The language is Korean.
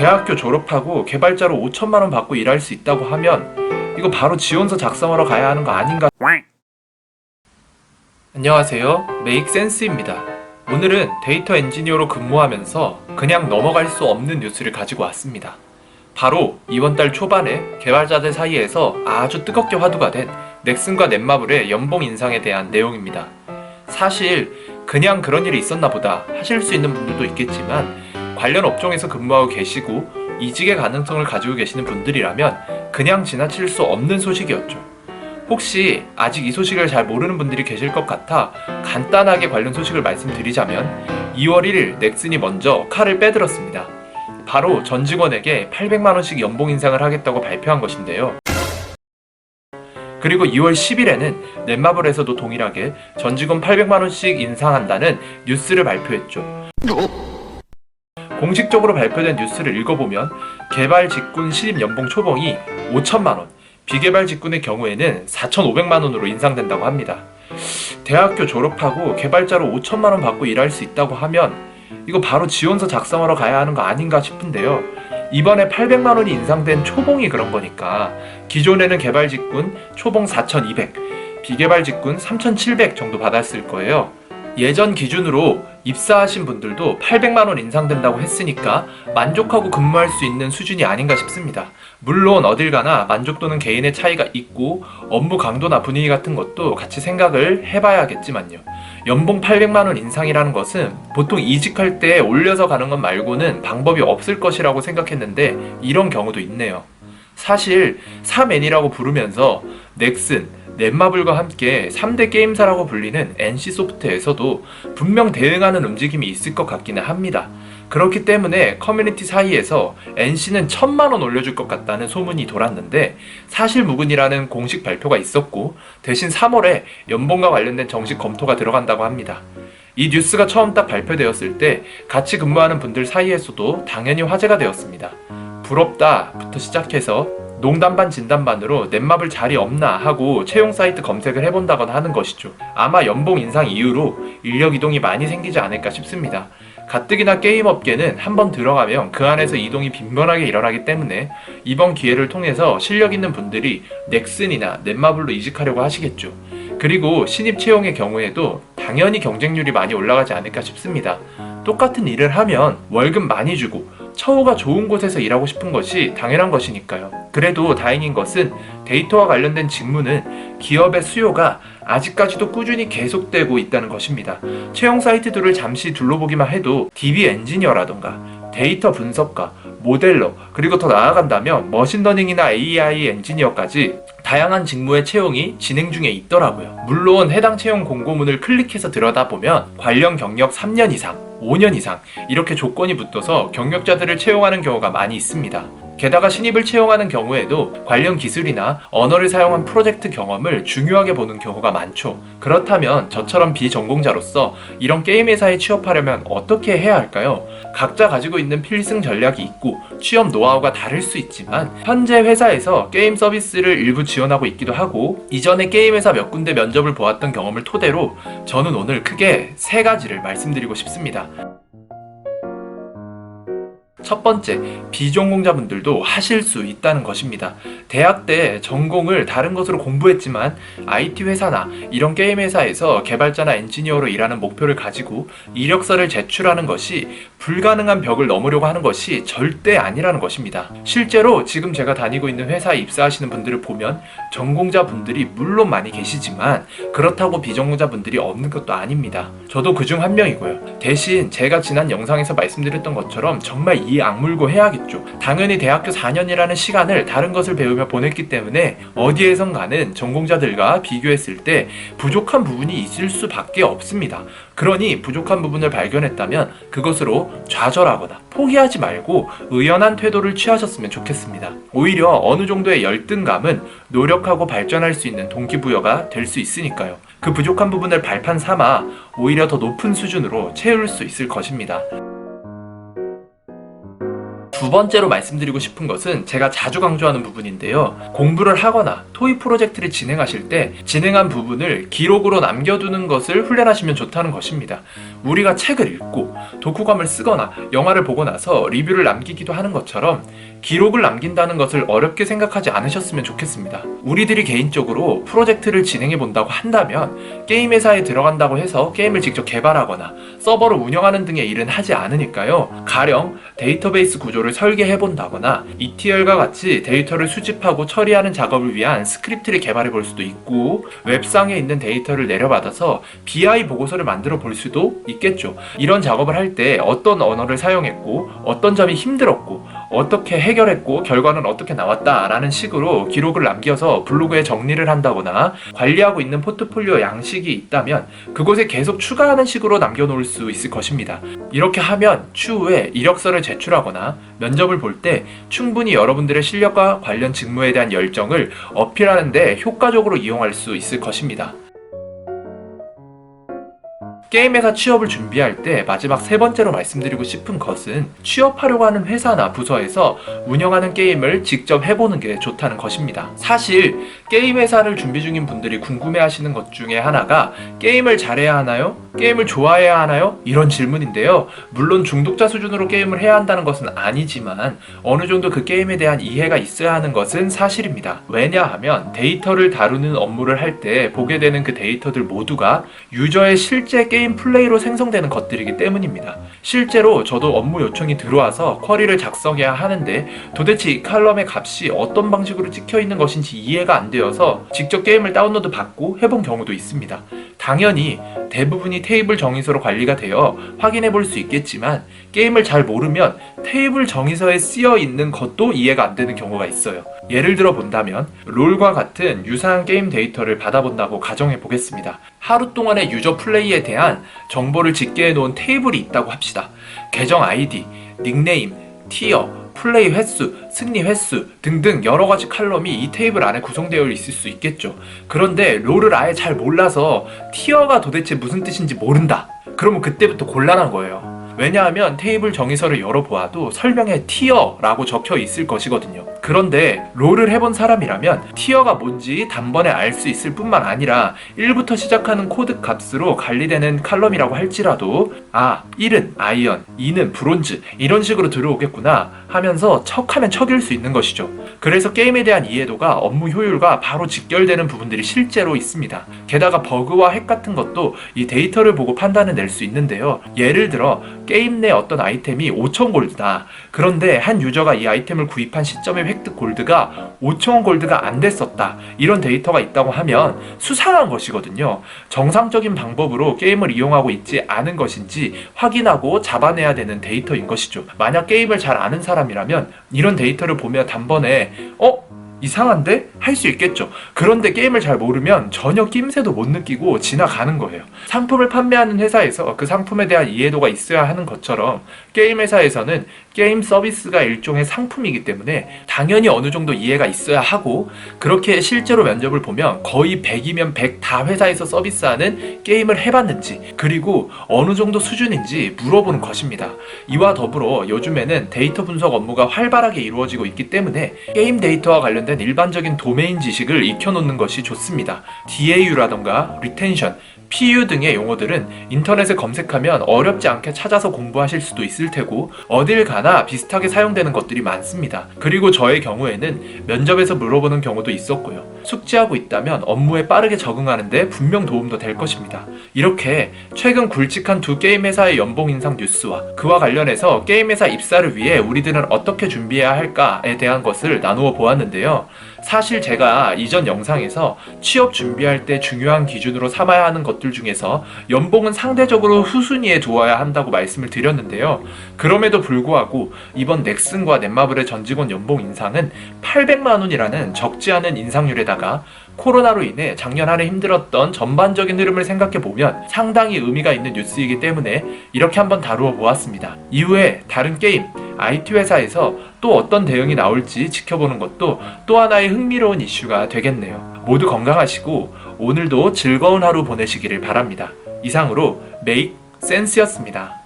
대학교 졸업하고 개발자로 5천만 원 받고 일할 수 있다고 하면 이거 바로 지원서 작성하러 가야 하는 거 아닌가? 안녕하세요, 메이크센스입니다. 오늘은 데이터 엔지니어로 근무하면서 그냥 넘어갈 수 없는 뉴스를 가지고 왔습니다. 바로 이번 달 초반에 개발자들 사이에서 아주 뜨겁게 화두가 된 넥슨과 넷마블의 연봉 인상에 대한 내용입니다. 사실 그냥 그런 일이 있었나 보다 하실 수 있는 분들도 있겠지만, 관련 업종에서 근무하고 계시고 이직의 가능성을 가지고 계시는 분들이라면 그냥 지나칠 수 없는 소식이었죠. 혹시 아직 이 소식을 잘 모르는 분들이 계실 것 같아 간단하게 관련 소식을 말씀드리자면, 2월 1일 넥슨이 먼저 칼을 빼들었습니다. 바로 전 직원에게 800만원씩 연봉 인상을 하겠다고 발표한 것인데요. 그리고 2월 10일에는 넷마블에서도 동일하게 전 직원 800만원씩 인상한다는 뉴스를 발표했죠. 공식적으로 발표된 뉴스를 읽어보면 개발 직군 신입 연봉 초봉이 5천만원, 비개발 직군의 경우에는 4,500만원으로 인상된다고 합니다. 대학교 졸업하고 개발자로 5천만원 받고 일할 수 있다고 하면 이거 바로 지원서 작성하러 가야 하는 거 아닌가 싶은데요. 이번에 800만원이 인상된 초봉이 그런 거니까 기존에는 개발 직군 초봉 4,200, 비개발 직군 3,700 정도 받았을 거예요. 예전 기준으로 입사하신 분들도 800만원 인상된다고 했으니까 만족하고 근무할 수 있는 수준이 아닌가 싶습니다. 물론 어딜 가나 만족도는 개인의 차이가 있고 업무 강도나 분위기 같은 것도 같이 생각을 해봐야겠지만요. 연봉 800만원 인상이라는 것은 보통 이직할 때 올려서 가는 것 말고는 방법이 없을 것이라고 생각했는데 이런 경우도 있네요. 사실 3N이라고 부르면서 넥슨, 넷마블과 함께 3대 게임사라고 불리는 NC소프트에서도 분명 대응하는 움직임이 있을 것 같기는 합니다. 그렇기 때문에 커뮤니티 사이에서 NC는 1,000만원 올려줄 것 같다는 소문이 돌았는데 사실무근이라는 공식 발표가 있었고, 대신 3월에 연봉과 관련된 정식 검토가 들어간다고 합니다. 이 뉴스가 처음 딱 발표되었을 때 같이 근무하는 분들 사이에서도 당연히 화제가 되었습니다. 부럽다부터 시작해서 농담 반 진담 반으로 넷마블 자리 없나 하고 채용 사이트 검색을 해본다거나 하는 것이죠. 아마 연봉 인상 이후로 인력 이동이 많이 생기지 않을까 싶습니다. 가뜩이나 게임 업계는 한번 들어가면 그 안에서 이동이 빈번하게 일어나기 때문에 이번 기회를 통해서 실력 있는 분들이 넥슨이나 넷마블로 이직하려고 하시겠죠. 그리고 신입 채용의 경우에도 당연히 경쟁률이 많이 올라가지 않을까 싶습니다. 똑같은 일을 하면 월급 많이 주고 처우가 좋은 곳에서 일하고 싶은 것이 당연한 것이니까요. 그래도 다행인 것은 데이터와 관련된 직무는 기업의 수요가 아직까지도 꾸준히 계속되고 있다는 것입니다. 채용 사이트들을 잠시 둘러보기만 해도 DB 엔지니어라던가 데이터 분석가, 모델러, 그리고 더 나아간다면 머신러닝이나 AI 엔지니어까지 다양한 직무의 채용이 진행 중에 있더라고요. 물론 해당 채용 공고문을 클릭해서 들여다보면 관련 경력 3년 이상, 5년 이상 이렇게 조건이 붙어서 경력자들을 채용하는 경우가 많이 있습니다. 게다가 신입을 채용하는 경우에도 관련 기술이나 언어를 사용한 프로젝트 경험을 중요하게 보는 경우가 많죠. 그렇다면 저처럼 비전공자로서 이런 게임 회사에 취업하려면 어떻게 해야 할까요? 각자 가지고 있는 필승 전략이 있고 취업 노하우가 다를 수 있지만, 현재 회사에서 게임 서비스를 일부 지원하고 있기도 하고 이전에 게임 회사 몇 군데 면접을 보았던 경험을 토대로 저는 오늘 크게 3가지를 말씀드리고 싶습니다. 첫 번째, 비전공자분들도 하실 수 있다는 것입니다. 대학 때 전공을 다른 것으로 공부했지만 IT 회사나 이런 게임 회사에서 개발자나 엔지니어로 일하는 목표를 가지고 이력서를 제출하는 것이 불가능한 벽을 넘으려고 하는 것이 절대 아니라는 것입니다. 실제로 지금 제가 다니고 있는 회사에 입사하시는 분들을 보면 전공자분들이 물론 많이 계시지만 그렇다고 비전공자분들이 없는 것도 아닙니다. 저도 그중 한 명이고요. 대신 제가 지난 영상에서 말씀드렸던 것처럼 정말 이 악물고 해야겠죠. 당연히 대학교 4년이라는 시간을 다른 것을 배우며 보냈기 때문에 어디에선 가는 전공자들과 비교했을 때 부족한 부분이 있을 수밖에 없습니다. 그러니 부족한 부분을 발견했다면 그것으로 좌절하거나 포기하지 말고 의연한 태도를 취하셨으면 좋겠습니다. 오히려 어느 정도의 열등감은 노력하고 발전할 수 있는 동기부여가 될 수 있으니까요. 그 부족한 부분을 발판 삼아 오히려 더 높은 수준으로 채울 수 있을 것입니다. 두 번째로 말씀드리고 싶은 것은 제가 자주 강조하는 부분인데요. 공부를 하거나 토익 프로젝트를 진행하실 때 진행한 부분을 기록으로 남겨두는 것을 훈련하시면 좋다는 것입니다. 우리가 책을 읽고 독후감을 쓰거나 영화를 보고 나서 리뷰를 남기기도 하는 것처럼 기록을 남긴다는 것을 어렵게 생각하지 않으셨으면 좋겠습니다. 우리들이 개인적으로 프로젝트를 진행해 본다고 한다면 게임 회사에 들어간다고 해서 게임을 직접 개발하거나 서버를 운영하는 등의 일은 하지 않으니까요. 가령 데이터베이스 구조를 설계해 본다거나 ETL과 같이 데이터를 수집하고 처리하는 작업을 위한 스크립트를 개발해 볼 수도 있고, 웹상에 있는 데이터를 내려받아서 BI 보고서를 만들어 볼 수도 있겠죠. 이런 작업을 할 때 어떤 언어를 사용했고 어떤 점이 힘들었고 어떻게 해결했고 결과는 어떻게 나왔다라는 식으로 기록을 남겨서 블로그에 정리를 한다거나, 관리하고 있는 포트폴리오 양식이 있다면 그곳에 계속 추가하는 식으로 남겨놓을 수 있을 것입니다. 이렇게 하면 추후에 이력서를 제출하거나 면접을 볼 때 충분히 여러분들의 실력과 관련 직무에 대한 열정을 어필하는 데 효과적으로 이용할 수 있을 것입니다. 게임회사 취업을 준비할 때 마지막 세 번째로 말씀드리고 싶은 것은, 취업하려고 하는 회사나 부서에서 운영하는 게임을 직접 해보는 게 좋다는 것입니다. 사실 게임 회사를 준비 중인 분들이 궁금해하시는 것 중에 하나가 게임을 잘해야 하나요? 게임을 좋아해야 하나요? 이런 질문인데요. 물론 중독자 수준으로 게임을 해야 한다는 것은 아니지만 어느 정도 그 게임에 대한 이해가 있어야 하는 것은 사실입니다. 왜냐하면 데이터를 다루는 업무를 할 때 보게 되는 그 데이터들 모두가 유저의 실제 게임 플레이로 생성되는 것들이기 때문입니다. 실제로 저도 업무 요청이 들어와서 쿼리를 작성해야 하는데 도대체 이 칼럼의 값이 어떤 방식으로 찍혀 있는 것인지 이해가 안 되어서 직접 게임을 다운로드 받고 해본 경우도 있습니다. 당연히 대부분이 테이블 정의서로 관리가 되어 확인해 볼 수 있겠지만, 게임을 잘 모르면 테이블 정의서에 쓰여 있는 것도 이해가 안 되는 경우가 있어요. 예를 들어 본다면 롤과 같은 유사한 게임 데이터를 받아본다고 가정해 보겠습니다. 하루 동안의 유저 플레이에 대한 정보를 집계해 놓은 테이블이 있다고 합시다. 계정 아이디, 닉네임, 티어, 플레이 횟수, 승리 횟수 등등 여러 가지 칼럼이 이 테이블 안에 구성되어 있을 수 있겠죠. 그런데 롤을 아예 잘 몰라서 티어가 도대체 무슨 뜻인지 모른다. 그러면 그때부터 곤란한 거예요. 왜냐하면 테이블 정의서를 열어보아도 설명에 티어라고 적혀 있을 것이거든요. 그런데 롤을 해본 사람이라면 티어가 뭔지 단번에 알 수 있을 뿐만 아니라 1부터 시작하는 코드 값으로 관리되는 칼럼이라고 할지라도 1은 아이언, 2는 브론즈 이런 식으로 들어오겠구나 하면서 척하면 척일 수 있는 것이죠. 그래서 게임에 대한 이해도가 업무 효율과 바로 직결되는 부분들이 실제로 있습니다. 게다가 버그와 핵 같은 것도 이 데이터를 보고 판단을 낼 수 있는데요. 예를 들어 게임 내 어떤 아이템이 5,000 골드다. 그런데 한 유저가 이 아이템을 구입한 시점의 획득 골드가 5,000원 골드가 안 됐었다. 이런 데이터가 있다고 하면 수상한 것이거든요. 정상적인 방법으로 게임을 이용하고 있지 않은 것인지 확인하고 잡아내야 되는 데이터인 것이죠. 만약 게임을 잘 아는 사람이라면 이런 데이터를 보면 단번에 이상한데? 할 수 있겠죠. 그런데 게임을 잘 모르면 전혀 낌새도 못 느끼고 지나가는 거예요. 상품을 판매하는 회사에서 그 상품에 대한 이해도가 있어야 하는 것처럼 게임 회사에서는 게임 서비스가 일종의 상품이기 때문에 당연히 어느 정도 이해가 있어야 하고, 그렇게 실제로 면접을 보면 거의 100이면 100 다 회사에서 서비스하는 게임을 해봤는지, 그리고 어느 정도 수준인지 물어보는 것입니다. 이와 더불어 요즘에는 데이터 분석 업무가 활발하게 이루어지고 있기 때문에 게임 데이터와 관련된 일반적인 도메인 지식을 익혀놓는 것이 좋습니다. DAU라던가 리텐션, PU 등의 용어들은 인터넷에 검색하면 어렵지 않게 찾아서 공부하실 수도 있을 테고, 어딜 가나 비슷하게 사용되는 것들이 많습니다. 그리고 저의 경우에는 면접에서 물어보는 경우도 있었고요. 숙지하고 있다면 업무에 빠르게 적응하는데 분명 도움도 될 것입니다. 이렇게 최근 굵직한 두 게임 회사의 연봉 인상 뉴스와 그와 관련해서 게임 회사 입사를 위해 우리들은 어떻게 준비해야 할까에 대한 것을 나누어 보았는데요. 사실 제가 이전 영상에서 취업 준비할 때 중요한 기준으로 삼아야 하는 것들 중에서 연봉은 상대적으로 후순위에 두어야 한다고 말씀을 드렸는데요. 그럼에도 불구하고 이번 넥슨과 넷마블의 전 직원 연봉 인상은 800만 원이라는 적지 않은 인상률에다가 코로나로 인해 작년 한 해 힘들었던 전반적인 흐름을 생각해보면 상당히 의미가 있는 뉴스이기 때문에 이렇게 한번 다루어 보았습니다. 이후에 다른 게임, IT 회사에서 또 어떤 대응이 나올지 지켜보는 것도 또 하나의 흥미로운 이슈가 되겠네요. 모두 건강하시고 오늘도 즐거운 하루 보내시기를 바랍니다. 이상으로 메이크 센스였습니다.